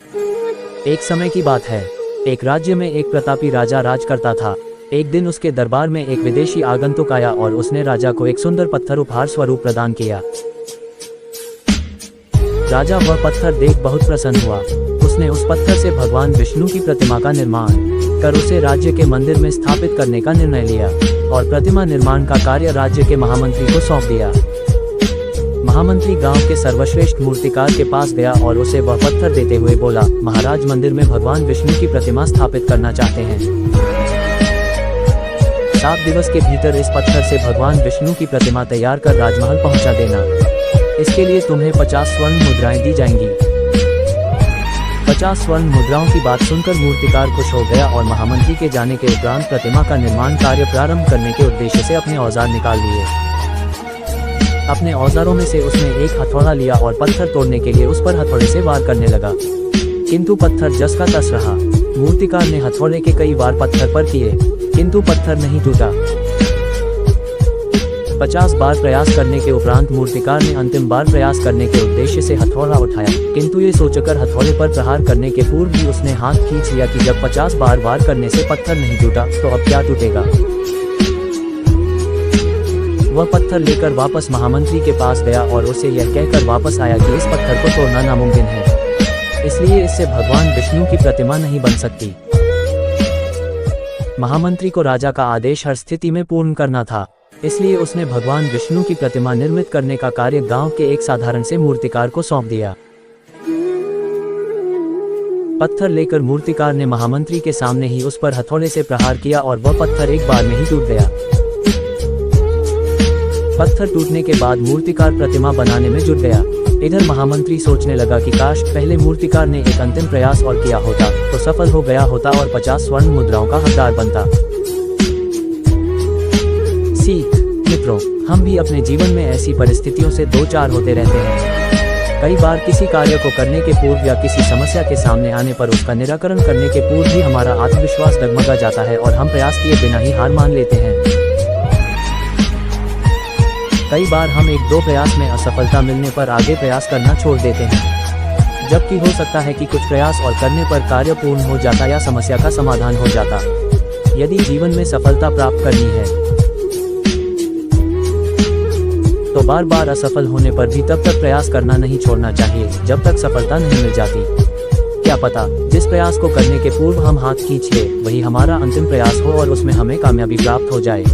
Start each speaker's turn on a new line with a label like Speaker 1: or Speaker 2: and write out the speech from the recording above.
Speaker 1: एक समय की बात है। एक राज्य में एक प्रतापी राजा राज करता था। एक दिन उसके दरबार में एक विदेशी आगंतुक आया और उसने राजा को एक सुंदर पत्थर उपहार स्वरूप प्रदान किया। राजा वह पत्थर देख बहुत प्रसन्न हुआ। उसने उस पत्थर से भगवान विष्णु की प्रतिमा का निर्माण कर उसे राज्य के मंदिर में स्थापित करने का निर्णय लिया और प्रतिमा निर्माण का कार्य राज्य के महामंत्री को सौंप दिया। महामंत्री गांव के सर्वश्रेष्ठ मूर्तिकार के पास गया और उसे वह पत्थर देते हुए बोला, महाराज मंदिर में भगवान विष्णु की प्रतिमा स्थापित करना चाहते हैं। 7 दिवस के भीतर इस पत्थर से भगवान विष्णु की प्रतिमा तैयार कर राजमहल पहुंचा देना। इसके लिए तुम्हें 50 स्वर्ण मुद्राएं दी जाएंगी। 50 स्वर्ण मुद्राओं की बात सुनकर मूर्तिकार खुश हो गया और महामंत्री के जाने के उपरांत प्रतिमा का निर्माण कार्य प्रारंभ करने के उद्देश्य से अपने औजार निकाल लिए। अपने औजारों में से उसने एक हथौड़ा लिया और पत्थर तोड़ने के लिए उस पर हथौड़े से वार करने लगा, किंतु पत्थर जस का तस रहा। मूर्तिकार ने हथौड़े के कई वार पत्थर पर किए, किंतु पत्थर नहीं टूटा। 50 बार प्रयास करने के उपरांत मूर्तिकार ने अंतिम बार प्रयास करने के उद्देश्य से हथौड़ा उठाया, किंतु ये सोचकर हथौड़े पर प्रहार करने के पूर्व ही उसने हाथ खींच लिया कि जब 50 बार वार करने से पत्थर नहीं टूटा तो अब क्या टूटेगा। वह पत्थर लेकर वापस महामंत्री के पास गया और उसे यह कहकर वापस आया कि इस पत्थर को तोड़ना नामुमकिन है, इसलिए इससे भगवान विष्णु की प्रतिमा नहीं बन सकती। महामंत्री को राजा का आदेश हर स्थिति में पूर्ण करना था, इसलिए उसने भगवान विष्णु की प्रतिमा निर्मित करने का कार्य गांव के एक साधारण से मूर्तिकार को सौंप दिया। पत्थर लेकर मूर्तिकार ने महामंत्री के सामने ही उस पर हथौड़े से प्रहार किया और वह पत्थर एक बार में ही टूट गया। पत्थर टूटने के बाद मूर्तिकार प्रतिमा बनाने में जुट गया। इधर महामंत्री सोचने लगा कि काश पहले मूर्तिकार ने एक अंतिम प्रयास और किया होता तो सफल हो गया होता और 50 स्वर्ण मुद्राओं का हकदार बनता। सीख मित्रों, हम भी अपने जीवन में ऐसी परिस्थितियों से दो चार होते रहते हैं। कई बार किसी कार्य को करने के पूर्व या किसी समस्या के सामने आने पर उसका निराकरण करने के पूर्व ही हमारा आत्मविश्वास डगमगा जाता है और हम प्रयास किए बिना ही हार मान लेते हैं। कई बार हम 1-2 प्रयास में असफलता मिलने पर आगे प्रयास करना छोड़ देते हैं, जबकि हो सकता है कि कुछ प्रयास और करने पर कार्य पूर्ण हो जाता या समस्या का समाधान हो जाता। यदि जीवन में सफलता प्राप्त करनी है तो बार बार असफल होने पर भी तब तक प्रयास करना नहीं छोड़ना चाहिए जब तक सफलता नहीं मिल जाती। क्या पता जिस प्रयास को करने के पूर्व हम हाथ खींच ले वही हमारा अंतिम प्रयास हो और उसमें हमें कामयाबी प्राप्त हो जाए।